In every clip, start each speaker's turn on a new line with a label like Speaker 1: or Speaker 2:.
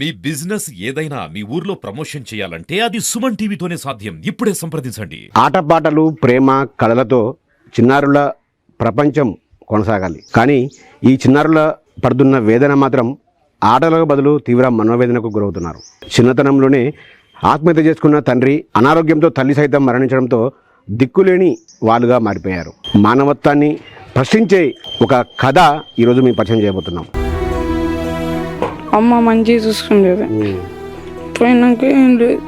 Speaker 1: మీ business ఏదైనా మీ ఊర్లో promotion చేయాలంటే అది సుమన్ టీవీతోనే సాధ్యం. ఇప్పుడే సంప్రదించండి.
Speaker 2: ఆటపాటలు, ప్రేమ, కళలతో చిన్నారుల ప్రపంచం కొనసాగాలి. కానీ ఈ చిన్నారుల పడుతున్న వేదన మాత్రం ఆటలకు బదులు తీవ్ర మనోవేదనకు గురవుతున్నారు. చిన్నతనంలోనే ఆత్మహత్య చేసుకున్న తండ్రి, అనారోగ్యంతో తల్లి సైతం మరణించడంతో దిక్కులేని వాళ్ళుగా మారిపోయారు. మానవత్వాన్ని ప్రశ్నించే ఒక కథ ఈరోజు మేము పరిచయం చేయబోతున్నాం.
Speaker 3: అమ్మ మంచిగా చూసుకునేది, పోయినాక ఏం లేదు.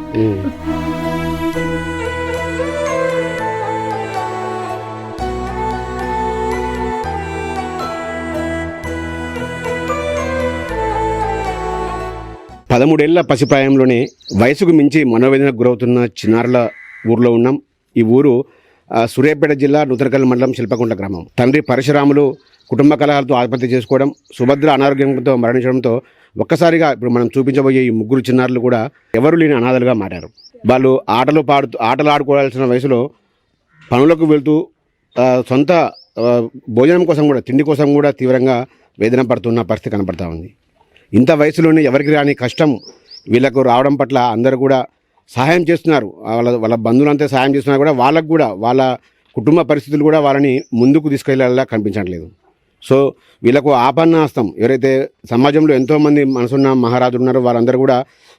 Speaker 2: పదమూడేళ్ల పసిప్రాయంలోనే వయసుకు మించి మనోవేదనకు గురవుతున్న చిన్నారుల ఊర్లో ఉన్నాం. ఈ ఊరు సూర్యాపేట జిల్లా నూతనకల్ మండలం శిల్పకుంట గ్రామం. తండ్రి పరశురాములు కుటుంబ కలహాలతో ఆత్మహత్య చేసుకోవడం, సుభద్ర అనారోగ్యంతో మరణించడంతో ఒక్కసారిగా ఇప్పుడు మనం చూపించబోయే ఈ ముగ్గురు చిన్నారులు కూడా ఎవరు లేని అనాథలుగా మారారు. వాళ్ళు ఆటలు ఆడుకోవాల్సిన వయసులో పనులకు వెళ్తూ సొంత భోజనం కోసం కూడా, తిండి కోసం కూడా తీవ్రంగా వేదన పడుతున్న పరిస్థితి కనపడతా ఉంది. ఇంత వయసులోనే ఎవరికి రాని కష్టం వీళ్ళకు రావడం పట్ల అందరూ కూడా సహాయం చేస్తున్నారు. వాళ్ళ బంధువులంతా సహాయం చేస్తున్నారు కూడా, వాళ్ళకు కూడా వాళ్ళ కుటుంబ పరిస్థితులు కూడా వాళ్ళని ముందుకు తీసుకెళ్లేలా కనిపించట్లేదు. సో వీళ్ళకు ఆపన్నాస్తం, ఎవరైతే సమాజంలో ఎంతోమంది మనసున్న మహారాజులు ఉన్నారో వారందరూ కూడా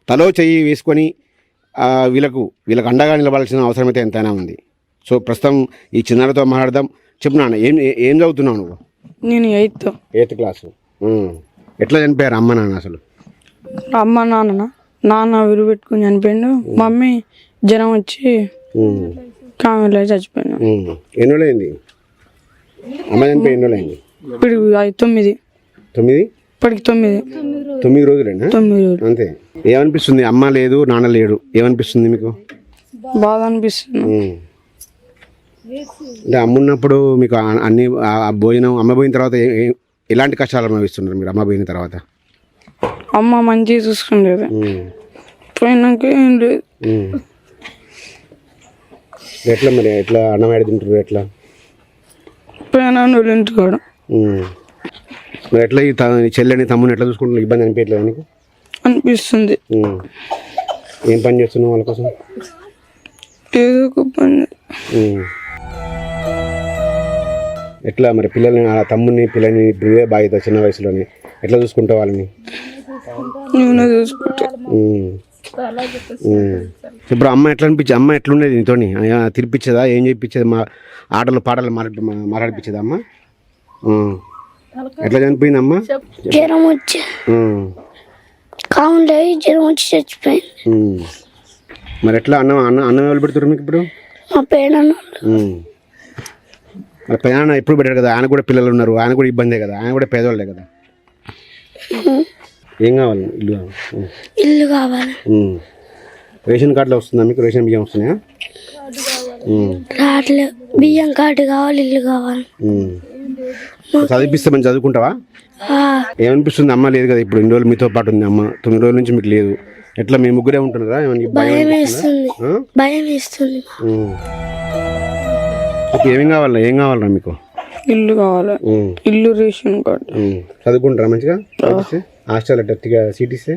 Speaker 2: తలో చెయ్యి వేసుకొని వీళ్ళకు అండగా నిలబడాల్సిన అవసరం అయితే ఎంతైనా ఉంది. సో ప్రస్తుతం ఈ చిన్నారితో మాట్లాడదాం. చెప్పున్నాను, ఏం చదువుతున్నావు నువ్వు?
Speaker 3: నేను ఎయిత్
Speaker 2: క్లాసు. ఎట్లా చనిపోయారు అమ్మ నాన్న? అసలు
Speaker 3: అమ్మ నాన్న విరుగు పెట్టుకుని చనిపోయిండు. మమ్మీ జ్వరం వచ్చి కామెలో చచ్చిపోయాను.
Speaker 2: ఎన్ని రోజులైంది అమ్మ చనిపోయి? ఎన్ని రోజులైంది?
Speaker 3: ఇప్పుడు 9. ఇప్పటికి 9
Speaker 2: రోజులేనా?
Speaker 3: 9 రోజులు.
Speaker 2: అంతే. ఏమనిపిస్తుంది? అమ్మ లేదు, నాన్న లేడు, ఏమనిపిస్తుంది మీకు?
Speaker 3: బాధ అనిపిస్తుంది.
Speaker 2: అంటే అమ్మ ఉన్నప్పుడు మీకు అన్ని భోజనం, అమ్మ పోయిన తర్వాత ఎలాంటి కష్టాలు అనుభవిస్తున్నారు మీరు? అమ్మ పోయిన తర్వాత
Speaker 3: అమ్మ మంచిగా చూసుకునేది, పోయినాక ఏం లేదు.
Speaker 2: ఎట్లా మరి? ఎట్లా అన్నం ఏడ తింటారు? ఎట్లా
Speaker 3: పోయినా వాళ్ళు ఇంటికాడ.
Speaker 2: మరి ఎట్లా ఈ చెల్లెని తమ్ముని ఎట్లా చూసుకుంటున్నారు? ఇబ్బంది అనిపించట్లేదు నీకు?
Speaker 3: అనిపిస్తుంది.
Speaker 2: ఏం పని చేస్తున్నావు వాళ్ళ కోసం?
Speaker 3: ఏదో ఒక పని.
Speaker 2: ఎట్లా మరి పిల్లల్ని, ఆ తమ్ముని పిల్లని ఇప్పుడే బాధ్యత చిన్న వయసులోనే ఎట్లా చూసుకుంటావు వాళ్ళని?
Speaker 3: నేనే చూసుకుంటా.
Speaker 2: ఇప్పుడు అమ్మ ఎట్లా అనిపించేది? అమ్మ ఎట్లుండేది నీతోని? తినిపించేదా? ఏం చేయించేది? మా ఆటలు పాటలు మాట్లాడిపించేదా అమ్మ? ఎట్లా చనిపోయింది అమ్మ?
Speaker 4: జ్వరం వచ్చి కావుండే జ్వరం వచ్చి చచ్చిపోయింది.
Speaker 2: మరి ఎట్లా అన్నం ఎవరు పెడుతున్నారు మీకు ఇప్పుడు?
Speaker 4: మా పేడన్న.
Speaker 2: మరి పెదనాన్న ఎప్పుడు పెట్టారు కదా, ఆయన కూడా పిల్లలు ఉన్నారు, ఆయన కూడా ఇబ్బందే కదా, ఆయన కూడా పేదవాళ్ళే కదా. ఏం కావాలి?
Speaker 4: ఇల్లు కావాలి.
Speaker 2: రేషన్ కార్డులో వస్తుందా మీకు? రేషన్ బియ్యం వస్తున్నాయా?
Speaker 4: రావట్లేదు. బియ్యం కార్డు కావాలి, ఇల్లు కావాలి.
Speaker 2: చదివిపిస్తే మంచి చదువుకుంటావా? ఏమనిపిస్తుంది? అమ్మ లేదు కదా ఇప్పుడు, ఇన్ని రోజులు మీతో పాటు ఉంది అమ్మ, 9 రోజుల నుంచి మీకు లేదు. ఎట్లా మీ ముగ్గురే ఉంటున్నారా?
Speaker 4: భయం వేస్తుంది.
Speaker 2: ఏం కావాలరా మీకు?
Speaker 3: ఇల్లు కావాలి, ఇల్లు, రేషన్ కార్డు.
Speaker 2: చదువుకుంటారా మంచిగా? హాస్టల్ అట్టగా సీట్ ఇస్తే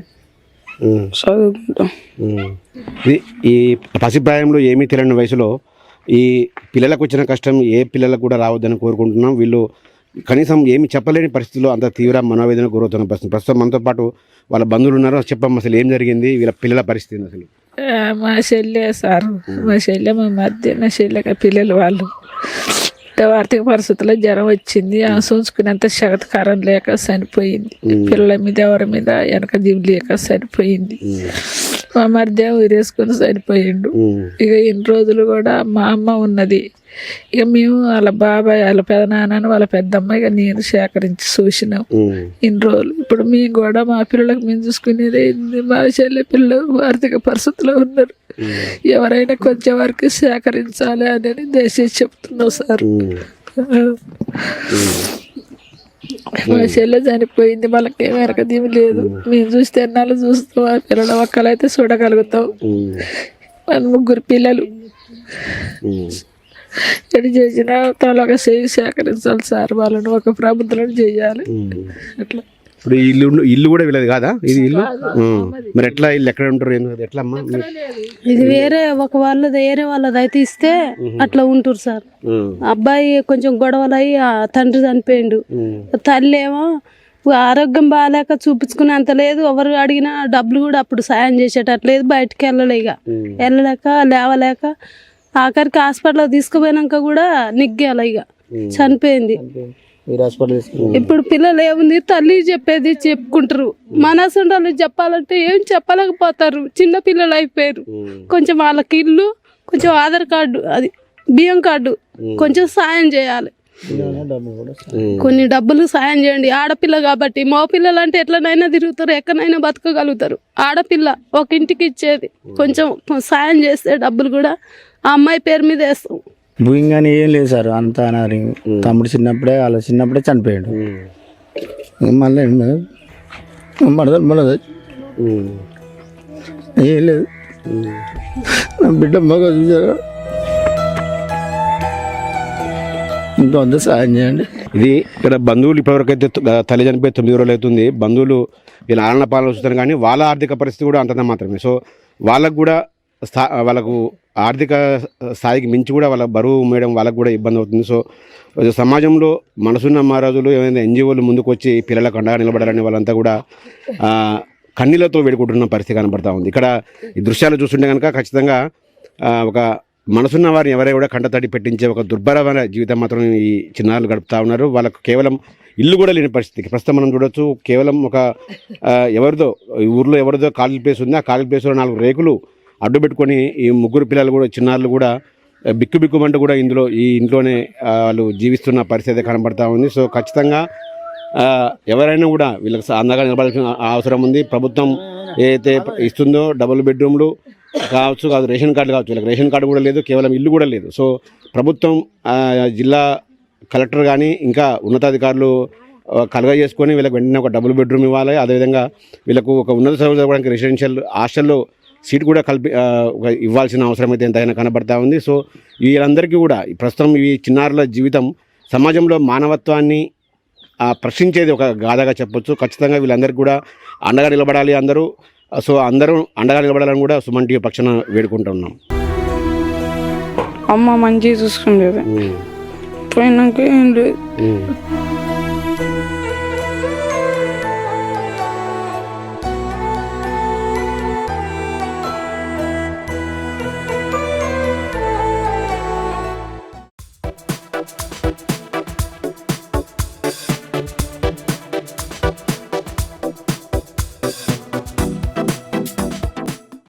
Speaker 3: చదువుకుంటాం.
Speaker 2: ఈ పసిప్రాయంలో ఏమీ తెలియని వయసులో ఈ పిల్లలకు వచ్చిన కష్టం ఏ పిల్లలకు కూడా రావద్దని కోరుకుంటున్నాం. వీళ్ళు కనీసం ఏమి చెప్పలేని పరిస్థితుల్లో అంత తీవ్ర మనోవేదన గురవుతున్న పరిస్థితి. ప్రస్తుతం మనతో పాటు వాళ్ళ బంధువులు ఉన్నారు. చెప్పమ్మా, అసలు ఏం జరిగింది? వీళ్ళ పిల్లల పరిస్థితి అసలు?
Speaker 5: మా చెల్లె సార్, మా చెల్లె, మా మధ్య నా చెల్లెక పిల్లలు వాళ్ళు ఆర్థిక పరిస్థితుల్లో జ్వరం వచ్చింది. ఆ చూసుకునేంత శగతకారం లేక చనిపోయింది. పిల్లల మీద ఎవరి మీద వెనక జీవి లేక చనిపోయింది. మా మధ్య ఊరేసుకుని చనిపోయిండు. ఇక ఇన్ని రోజులు కూడా మా అమ్మ ఉన్నది. ఇక మేము వాళ్ళ బాబాయ్, వాళ్ళ పెదనాన్నని, వాళ్ళ పెద్దమ్మ, ఇక నేను సేకరించి చూసినాం ఇన్ని రోజులు. ఇప్పుడు మేము కూడా మా పిల్లలకు మేము చూసుకునేది. మా చెల్లె పిల్లలు ఆర్థిక పరిస్థితిలో ఉన్నారు. ఎవరైనా కొంచెం వరకు సేకరించాలి అని దయచేసి చెప్తున్నాం సార్. మా చెల్లె చనిపోయింది, వాళ్ళకి వెనక దీమి లేదు. మేము చూస్తే ఎన్నాళ్ళు చూస్తాం. ఆ పిల్లల ఒక్కలైతే చూడగలుగుతాం. మన ముగ్గురు పిల్లలు ఎటు చేసినా తల ఒక చేయి సేకరించాలి సార్. వాళ్ళని ఒక ప్రభుత్వం చేయాలి. అట్లా
Speaker 2: ఇప్పుడు ఈ ఇల్లు కూడా వీళ్ళది కాదా ఇది ఇల్లు? మరి ఎట్లా ఇల్లు ఎక్కడ ఉంటారు ఏంది? ఎట్లా అమ్మా
Speaker 6: ఇది వేరే ఒక వాళ్ళది వేరే వాళ్ళది అయితే ఇస్తే అట్లా ఉంటారు సార్. అబ్బాయి కొంచెం గొడవలు అయ్యి ఆ తండ్రి చనిపోయిండు. తల్లి ఏమో ఆరోగ్యం బాగాలేక చూపించుకునే అంత లేదు. ఎవరు అడిగినా డబ్బులు కూడా అప్పుడు సాయం చేసేటట్లేదు. బయటకు వెళ్ళలేక లేవలేక ఆఖరికి హాస్పిటల్ తీసుకుపోయినాక కూడా నిగ్గాల ఇక చనిపోయింది. ఇప్పుడు పిల్లలు ఏముంది తల్లి చెప్పేది చెప్పుకుంటారు. మనసుండాలి చెప్పాలంటే ఏం చెప్పలేకపోతారు. చిన్న పిల్లలు అయిపోయారు. కొంచెం వాళ్ళకి ఇల్లు, కొంచెం ఆధార్ కార్డు, అది బియ్యం కార్డు కొంచెం సాయం చేయాలి. కొన్ని డబ్బులు సాయం చేయండి. ఆడపిల్ల కాబట్టి మగ పిల్లలు అంటే ఎట్లనైనా తిరుగుతారు, ఎక్కడైనా బతకగలుగుతారు. ఆడపిల్ల ఒక ఇంటికి ఇచ్చేది. కొంచెం సాయం చేస్తే డబ్బులు కూడా ఆ అమ్మాయి పేరు మీద వేస్తాం.
Speaker 7: భూమి కానీ ఏం లేదు సార్, అంతా అనాథ. తమ్ముడు చిన్నప్పుడే చనిపోయాడు. మళ్ళీ మడదలు ఏం లేదు. నా బిడ్డ మగ చూసారా, ఇంకొంత సాయం చేయండి.
Speaker 2: ఇది ఇక్కడ బంధువులు ఇప్పటివరకైతే తల్లి చనిపోయి 9 రోజులు అవుతుంది. బంధువులు వీళ్ళ ఆలన పాలన చూస్తారు కానీ వాళ్ళ ఆర్థిక పరిస్థితి కూడా అంతంత మాత్రమే. సో వాళ్ళకు కూడా వాళ్ళకు ఆర్థిక స్థాయికి మించి కూడా వాళ్ళ బరువు మేయడం వాళ్ళకు కూడా ఇబ్బంది అవుతుంది. సో సమాజంలో మనసున్న మహారాజులు ఏమైనా ఎన్జిఓలు ముందుకు వచ్చి పిల్లలకు అండగా నిలబడాలని వాళ్ళంతా కూడా కన్నీళ్లతో వేడుకుంటున్న పరిస్థితి కనబడతా ఉంది. ఇక్కడ ఈ దృశ్యాలు చూస్తుంటే కనుక ఖచ్చితంగా ఒక మనసున్న వారిని ఎవరైనా కూడా కంటతడి పెట్టించే ఒక దుర్భరమైన జీవితం మాత్రం ఈ చిన్నారులు గడుపుతూ ఉన్నారు. వాళ్ళకు కేవలం ఇల్లు కూడా లేని పరిస్థితికి ప్రస్తుతం మనం చూడొచ్చు. కేవలం ఒక ఎవరిదో ఈ ఊర్లో ఎవరిదో ఖాళీ ప్లేస్ ఉంది. ఆ ఖాళీ ప్లేస్లో 4 రేకులు అడ్డు పెట్టుకొని ఈ 3 పిల్లలు కూడా చిన్నారులు కూడా బిక్కుమంటూ కూడా ఈ ఇంట్లోనే వాళ్ళు జీవిస్తున్న పరిస్థితి కనబడతా ఉంది. సో ఖచ్చితంగా ఎవరైనా కూడా వీళ్ళకి అందంగా నిలబడాల్సిన అవసరం ఉంది. ప్రభుత్వం ఏదైతే ఇస్తుందో డబుల్ బెడ్రూమ్లు కావచ్చు, కాదు రేషన్ కార్డు కావచ్చు, వీళ్ళకి రేషన్ కార్డు కూడా లేదు, కేవలం ఇల్లు కూడా లేదు. సో ప్రభుత్వం జిల్లా కలెక్టర్ కానీ ఇంకా ఉన్నతాధికారులు కలగజేసుకొని వీళ్ళకి వెంటనే ఒక డబుల్ బెడ్రూమ్ ఇవ్వాలి. అదేవిధంగా వీళ్ళకు ఒక ఉన్నత చదువుకోవడానికి రెసిడెన్షియల్ హాస్టల్లో సీట్ కూడా ఇవ్వాల్సిన అవసరం అయితే ఎంతైనా కనబడతా ఉంది. సో వీళ్ళందరికీ కూడా ప్రస్తుతం ఈ చిన్నారుల జీవితం సమాజంలో మానవత్వాన్ని ప్రశ్నించేది ఒక గాథగా చెప్పొచ్చు. ఖచ్చితంగా వీళ్ళందరికీ కూడా అండగా నిలబడాలి అందరూ. సో అందరూ అండగా నిలబడాలని కూడా సుమన్ టీవీ పక్షాన వేడుకుంటున్నాం.
Speaker 3: అమ్మ మంచిగా చూసుకునేది. పోయినాక ఏం లేదు.